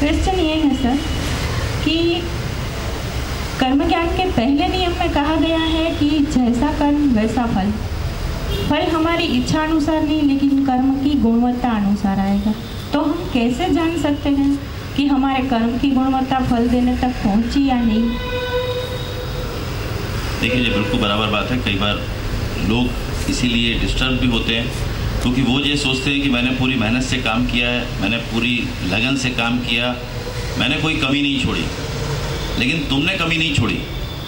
Question ये है sir कि कर्म ज्ञान के पहले नियम में कहा गया है कि जैसा कर्म वैसा फल। फल हमारी इच्छा अनुसार नहीं, लेकिन कर्म की गुणवत्ता अनुसार आएगा। तो हम कैसे जान सकते हैं कि हमारे कर्म की गुणवत्ता फल देने तक पहुंची या नहीं? देखिए, ये बिल्कुल बराबर बात है। कई बार लोग इसीलिए डिस्टर्ब भी होते हैं क्योंकि वो ये सोचते हैं कि मैंने पूरी मेहनत से काम किया है, मैंने पूरी लगन से काम किया, मैंने कोई कमी नहीं छोड़ी। लेकिन तुमने कमी नहीं छोड़ी,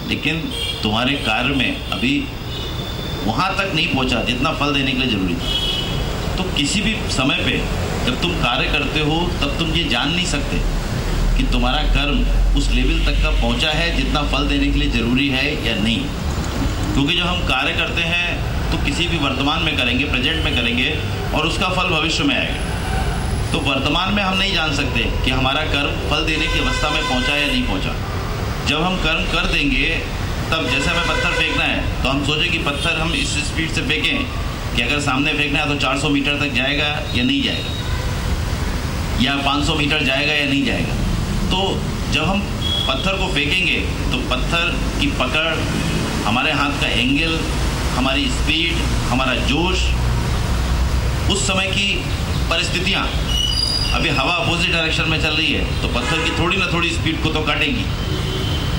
लेकिन तुम्हारे कार्य में अभी वहाँ तक नहीं पहुँचा जितना फल देने के लिए ज़रूरी था। तो किसी भी समय पे जब तुम कार्य करते हो तब तुम ये जान नहीं सकते कि तुम्हारा कर्म उस लेवल तक का पहुँचा है जितना फल देने के लिए ज़रूरी है या नहीं। क्योंकि जब हम कार्य करते हैं तो किसी भी वर्तमान में करेंगे, प्रेजेंट में करेंगे, और उसका फल भविष्य में आएगा। तो वर्तमान में हम नहीं जान सकते कि हमारा कर्म फल देने की अवस्था में पहुंचा या नहीं पहुंचा। जब हम कर्म कर देंगे तब जैसे हमें पत्थर फेंकना है तो हम सोचें कि पत्थर हम इस स्पीड से फेंकें कि अगर सामने फेंकना है तो 400 मीटर तक जाएगा या नहीं जाएगा, या 500 मीटर जाएगा या नहीं जाएगा। तो जब हम पत्थर को फेंकेंगे तो पत्थर की पकड़, हमारे हाथ का एंगल, हमारी स्पीड, हमारा जोश, उस समय की परिस्थितियाँ, अभी हवा अपोजिट डायरेक्शन में चल रही है तो पत्थर की थोड़ी ना थोड़ी स्पीड को तो काटेगी।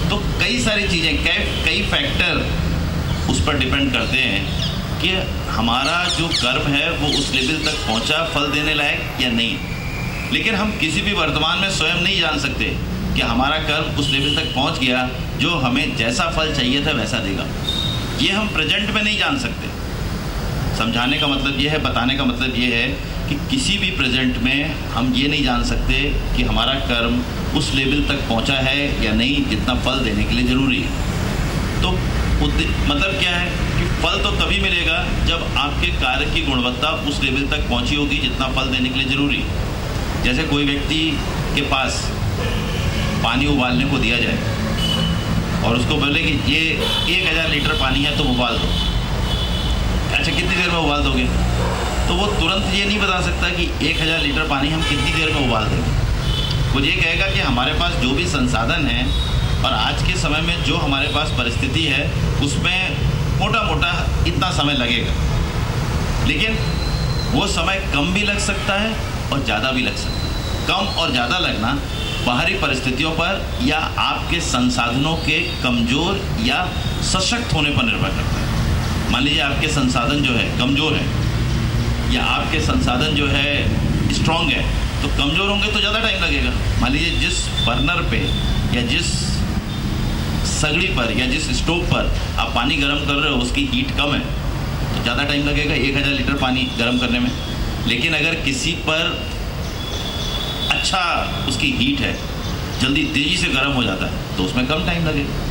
तो कई सारी चीज़ें, कई फैक्टर उस पर डिपेंड करते हैं कि हमारा जो कर्म है वो उस लेवल तक पहुंचा फल देने लायक या नहीं। लेकिन हम किसी भी वर्तमान में स्वयं नहीं जान सकते कि हमारा कर्म उस लेवल तक पहुंच गया जो हमें जैसा फल चाहिए था वैसा देगा। ये हम प्रेजेंट में नहीं जान सकते। समझाने का मतलब ये है, बताने का मतलब ये है कि किसी भी प्रेजेंट में हम ये नहीं जान सकते कि हमारा कर्म उस लेवल तक पहुंचा है या नहीं जितना फल देने के लिए ज़रूरी है। तो मतलब क्या है कि फल तो तभी मिलेगा जब आपके कार्य की गुणवत्ता उस लेवल तक पहुंची होगी जितना फल देने के लिए ज़रूरी है। जैसे कोई व्यक्ति के पास पानी उबालने को दिया जाए और उसको बोले कि ये 1000 लीटर पानी है, तुम उबाल दो। अच्छा, कितनी देर में उबाल दोगे? तो वो तुरंत ये नहीं बता सकता कि 1000 लीटर पानी हम कितनी देर में उबाल देंगे। वो ये कहेगा कि हमारे पास जो भी संसाधन है और आज के समय में जो हमारे पास परिस्थिति है उसमें मोटा मोटा इतना समय लगेगा। लेकिन वो समय कम भी लग सकता है और ज़्यादा भी लग सकता है। कम और ज़्यादा लगना बाहरी परिस्थितियों पर या आपके संसाधनों के कमज़ोर या सशक्त होने पर निर्भर करता है। मान लीजिए आपके संसाधन जो है कमज़ोर है या आपके संसाधन जो है स्ट्रॉन्ग है, तो कमज़ोर होंगे तो ज़्यादा टाइम लगेगा। मान लीजिए जिस बर्नर पे या जिस सगड़ी पर या जिस स्टोव पर आप पानी गर्म कर रहे हो उसकी हीट कम है तो ज़्यादा टाइम लगेगा 1000 लीटर पानी गर्म करने में। लेकिन अगर किसी पर अच्छा उसकी हीट है, जल्दी तेज़ी से गर्म हो जाता है तो उसमें कम टाइम लगेगा।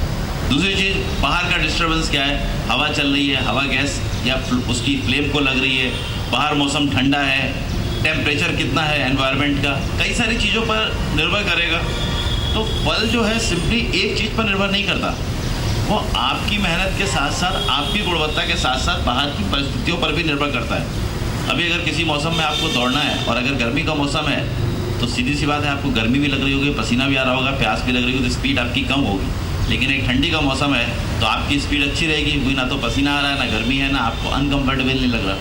दूसरी चीज़, बाहर का डिस्टर्बेंस क्या है? हवा चल रही है, हवा गैस या उसकी फ्लेम को लग रही है, बाहर मौसम ठंडा है, टेम्परेचर कितना है एनवायरनमेंट का, कई सारी चीज़ों पर निर्भर करेगा। तो फल जो है सिंपली एक चीज़ पर निर्भर नहीं करता, वो आपकी मेहनत के साथ साथ, आपकी गुणवत्ता के साथ साथ बाहर की परिस्थितियों पर भी निर्भर करता है। अभी अगर किसी मौसम में आपको दौड़ना है और अगर गर्मी का मौसम है तो सीधी सी बात है आपको गर्मी भी लग रही होगी, पसीना भी आ रहा होगा, प्यास भी लग रही होगी, तो स्पीड आपकी कम होगी। लेकिन एक ठंडी का मौसम है तो आपकी स्पीड अच्छी रहेगी, क्योंकि ना तो पसीना आ रहा है, ना गर्मी है, ना आपको अनकम्फर्टेबल नहीं लग रहा।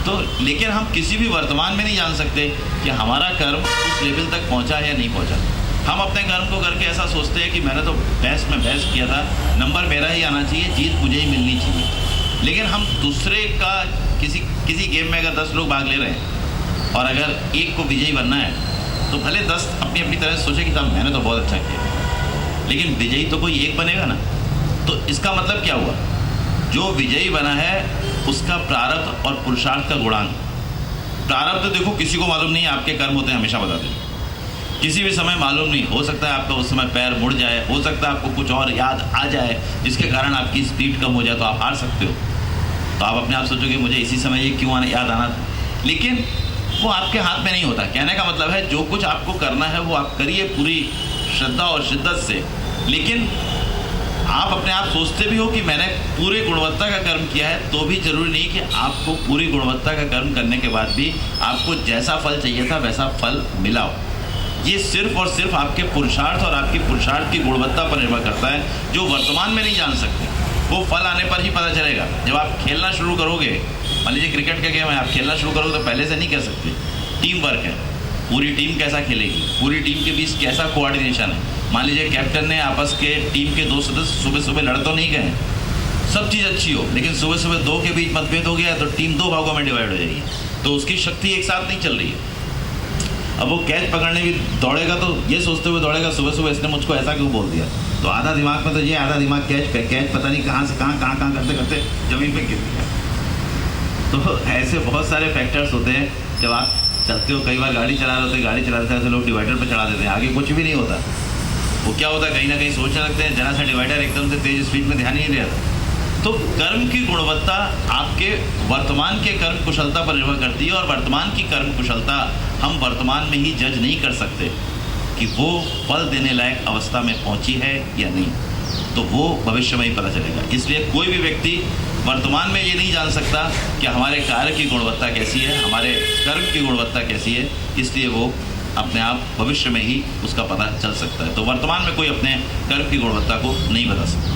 तो लेकिन हम किसी भी वर्तमान में नहीं जान सकते कि हमारा कर्म उस लेवल तक पहुंचा है या नहीं पहुंचा। हम अपने कर्म को करके ऐसा सोचते हैं कि मैंने तो बेस्ट में बेस्ट किया था, नंबर मेरा ही आना चाहिए, जीत मुझे ही मिलनी चाहिए। लेकिन हम दूसरे का किसी गेम में अगर 10 लोग भाग ले रहे हैं और अगर एक को विजयी बनना है तो भले 10 अपनी अपनी तरह से सोचे कि तब मैंने तो बहुत अच्छा किया, लेकिन विजयी तो कोई एक बनेगा ना। तो इसका मतलब क्या हुआ? जो विजयी बना है उसका प्रारब्ध और पुरुषार्थ का गुणांक। प्रारब्ध तो देखो किसी को मालूम नहीं, आपके कर्म होते हैं, हमेशा बता दें, किसी भी समय मालूम नहीं, हो सकता है आपका उस समय पैर मुड़ जाए, हो सकता है आपको कुछ और याद आ जाए जिसके कारण आपकी स्पीड कम हो जाए तो आप हार सकते हो। तो आप अपने आप सोचोगे मुझे इसी समय ये क्यों याद आना था, लेकिन वो आपके हाथ में नहीं होता। कहने का मतलब है जो कुछ आपको करना है वो आप करिए पूरी श्रद्धा और शिद्दत से, लेकिन आप अपने आप सोचते भी हो कि मैंने पूरी गुणवत्ता का कर्म किया है, तो भी जरूरी नहीं कि आपको पूरी गुणवत्ता का कर्म करने के बाद भी आपको जैसा फल चाहिए था वैसा फल मिला हो। ये सिर्फ और सिर्फ आपके पुरुषार्थ और आपकी पुरुषार्थ की गुणवत्ता पर निर्भर करता है, जो वर्तमान में नहीं जान सकते। वो फल आने पर ही पता चलेगा। जब आप खेलना शुरू करोगे, मान लीजिए क्रिकेट का गेम है, आप खेलना शुरू करोगे तो पहले से नहीं कह सकते। टीम वर्क है, पूरी टीम कैसा खेलेगी, पूरी टीम के बीच कैसा कोऑर्डिनेशन है। मान लीजिए कैप्टन ने आपस के टीम के 2 सदस्य सुबह सुबह लड़ तो नहीं गए, सब चीज़ अच्छी हो, लेकिन सुबह सुबह 2 के बीच मतभेद हो गया तो टीम 2 भागों में डिवाइड हो जाएगी, तो उसकी शक्ति एक साथ नहीं चल रही है। अब वो कैच पकड़ने भी दौड़ेगा तो ये सोचते हुए दौड़ेगा सुबह सुबह इसने मुझको ऐसा क्यों बोल दिया, तो आधा दिमाग में तो ये, आधा दिमाग कैच पता नहीं कहाँ से कहाँ करते करते ज़मीन पे गिर गया। तो ऐसे बहुत सारे फैक्टर्स होते हैं। जब आप चलते हो, कई बार गाड़ी चला रहे होते हैं, गाड़ी चलाते ऐसे लोग डिवाइडर पर चढ़ा देते हैं, आगे कुछ भी नहीं होता। वो क्या होता है, कहीं ना कहीं सोचने लगते हैं, जरा सा डिवाइडर एकदम से तेज स्पीड में ध्यान ही नहीं रहता। तो कर्म की गुणवत्ता आपके वर्तमान के कर्म कुशलता पर निर्भर करती है, और वर्तमान की कर्म कुशलता हम वर्तमान में ही जज नहीं कर सकते कि वो फल देने लायक अवस्था में पहुंची है या नहीं, तो वो भविष्य में ही पता चलेगा। इसलिए कोई भी व्यक्ति वर्तमान में ये नहीं जान सकता कि हमारे कार्य की गुणवत्ता कैसी है, हमारे कर्म की गुणवत्ता कैसी है, इसलिए वो अपने आप भविष्य में ही उसका पता चल सकता है। तो वर्तमान में कोई अपने कर्म की गुणवत्ता को नहीं बता सकता।